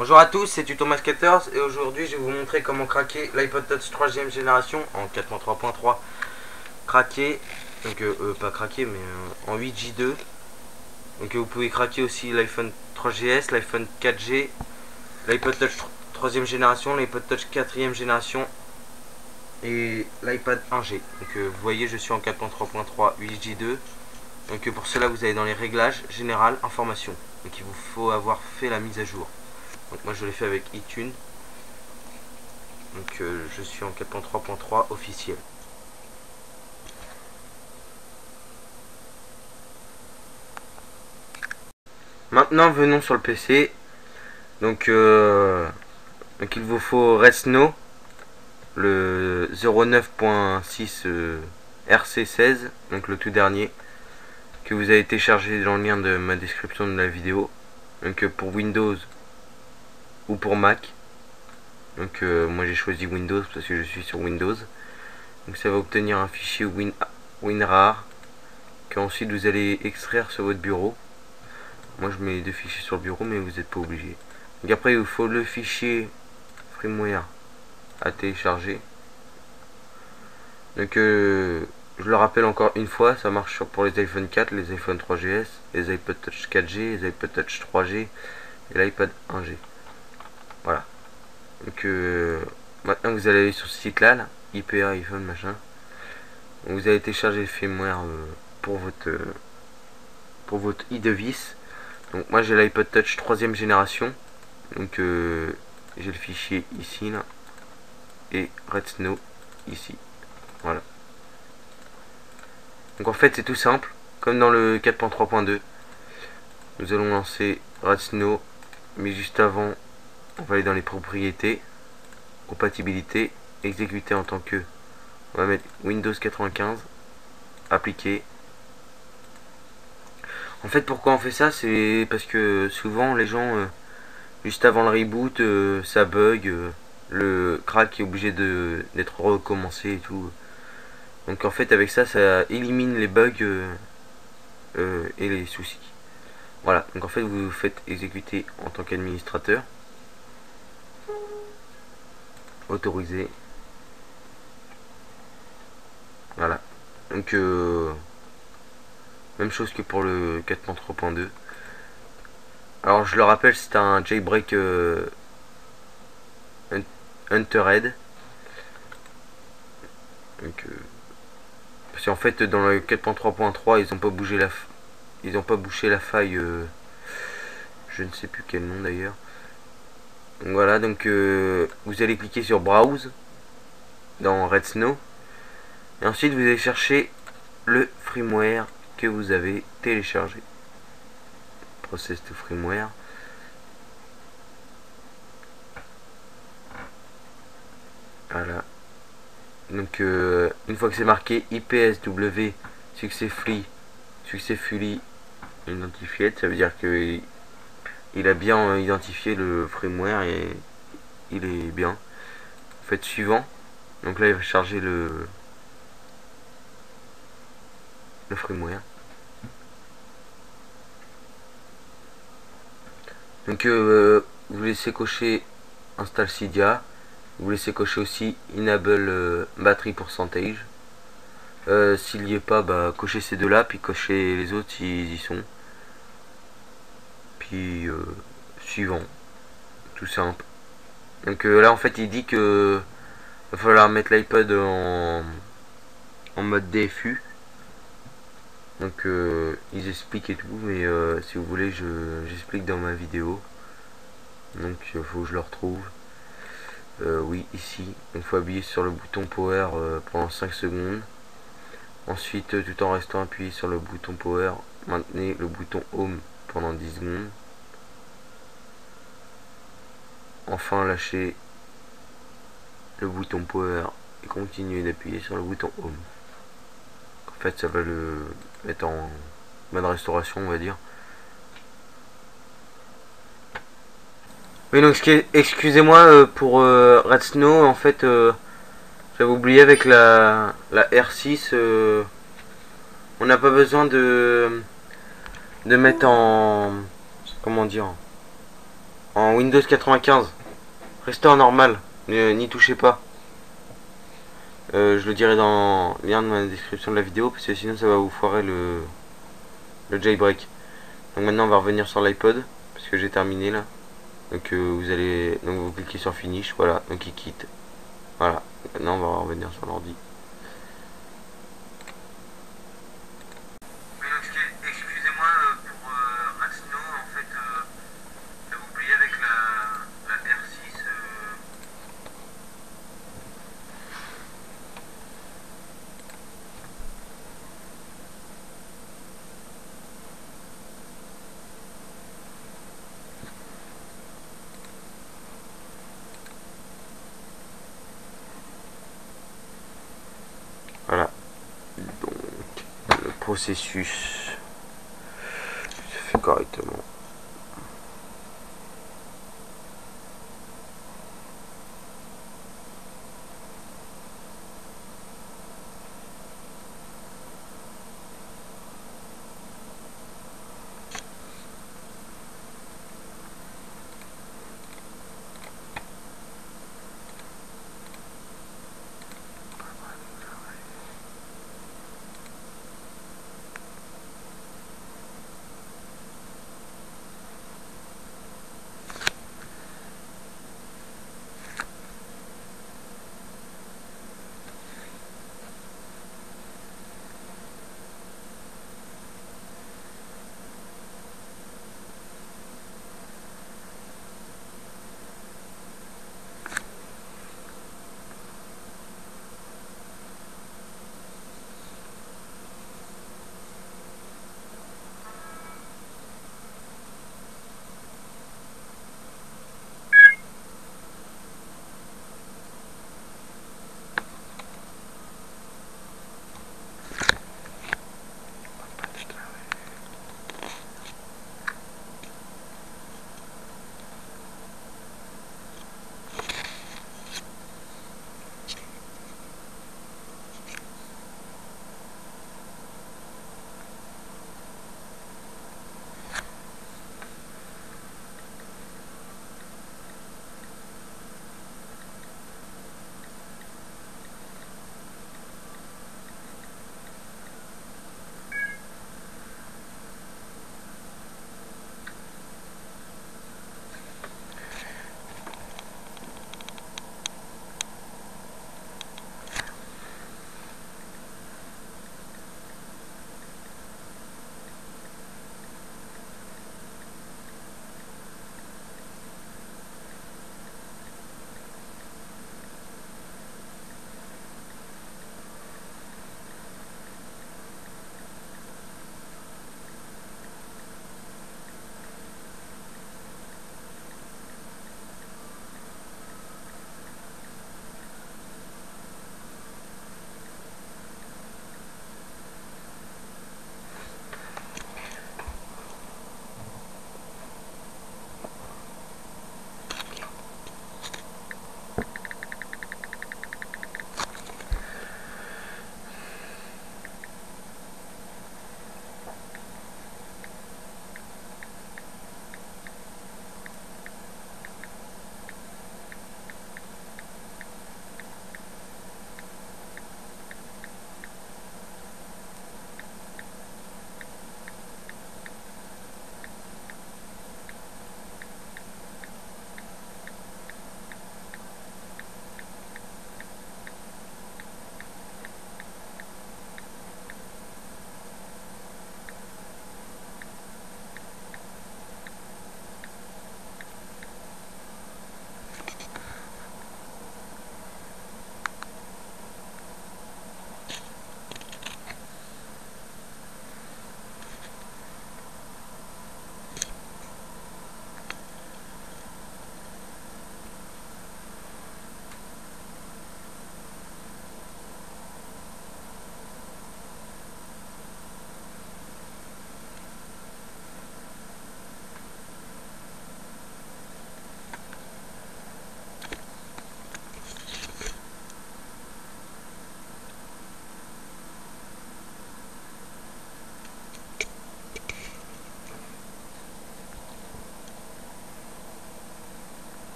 Bonjour à tous, c'est Tuto Masketters et aujourd'hui je vais vous montrer comment craquer l'iPod Touch 3ème génération en 4.3.3 craqué, donc pas craqué mais en 8J2. Donc vous pouvez craquer aussi l'iPhone 3GS, l'iPhone 4G, l'iPod Touch 3ème génération, l'iPod Touch 4ème génération et l'iPad 1G. Donc vous voyez je suis en 4.3.3 8J2. Donc pour cela vous allez dans les réglages, général, information. Donc il vous faut avoir fait la mise à jour. Donc moi je l'ai fait avec iTunes. Donc je suis en 4.3.3 officiel. Maintenant venons sur le PC. Donc il vous faut Redsn le 09.6 RC16, donc le tout dernier, que vous avez téléchargé dans le lien de ma description de la vidéo. Donc pour Windows ou pour Mac. Donc moi j'ai choisi Windows parce que je suis sur Windows. Donc ça va obtenir un fichier WinRAR que ensuite vous allez extraire sur votre bureau. Moi je mets les deux fichiers sur le bureau mais vous n'êtes pas obligé. Donc après il vous faut le fichier firmware à télécharger. Donc je le rappelle encore une fois, ça marche pour les iPhone 4, les iPhone 3GS, les iPod Touch 4G, les iPod Touch 3G et l'iPad 1G. Voilà. Donc maintenant vous allez aller sur ce site là, IPA iPhone machin. Donc, vous allez télécharger le firmware pour votre i-Device. Donc moi j'ai l'iPod Touch 3ème génération. Donc j'ai le fichier ici là et Redsn ici. Voilà. Donc en fait c'est tout simple, comme dans le 4.3.2. Nous allons lancer Redsn, mais juste avant on va aller dans les propriétés, compatibilité, exécuter en tant que. On va mettre Windows 95, appliquer. En fait pourquoi on fait ça, c'est parce que souvent les gens juste avant le reboot ça bug, le crack est obligé d'être recommencé et tout. Donc en fait avec ça ça élimine les bugs et les soucis. Voilà, donc en fait vous faites exécuter en tant qu'administrateur, autoriser. Voilà, donc même chose que pour le 4.3.2. Alors je le rappelle, c'est un jailbreak Hunterhead. Donc parce qu'en fait dans le 4.3.3 ils ont pas bougé ils ont pas bouché la faille, je ne sais plus quel nom d'ailleurs. Donc voilà, donc vous allez cliquer sur browse dans Redsn et ensuite vous allez chercher le firmware que vous avez téléchargé. Process to firmware. Voilà. Donc une fois que c'est marqué IPSW successfully identified, ça veut dire que il a bien identifié le firmware et il est bien. Faites suivant. Donc là il va charger le firmware. Donc vous laissez cocher install Cydia. Vous laissez cocher aussi enable battery percentage. S'il n'y est pas, bah cochez ces deux là, puis cochez les autres s'ils y sont. Puis suivant, tout simple. Donc là en fait il dit que va falloir mettre l'iPod en mode DFU. Donc ils expliquent et tout, mais si vous voulez j'explique dans ma vidéo. Donc il faut que je le retrouve. Oui, ici. Il faut appuyer sur le bouton power pendant 5 secondes. Ensuite, tout en restant appuyé sur le bouton power, maintenez le bouton home pendant 10 secondes. Enfin, lâchez le bouton power et continuez d'appuyer sur le bouton home. En fait, ça va le mettre en mode restauration, on va dire. Oui, donc excusez-moi pour Redsn, en fait j'avais oublié avec la R6, on n'a pas besoin de mettre en, comment dire, en Windows 95. Restez en normal, n'y touchez pas. Je le dirai dans le lien de la description de la vidéo, parce que sinon ça va vous foirer le jailbreak. Donc maintenant on va revenir sur l'iPod, parce que j'ai terminé là. Donc vous cliquez sur finish, voilà, donc il quitte. Voilà, maintenant on va revenir sur l'ordi. Excusez-moi pour Asno, en fait, j'avais oublié avec la DR6. Voilà, donc le processus se fait correctement.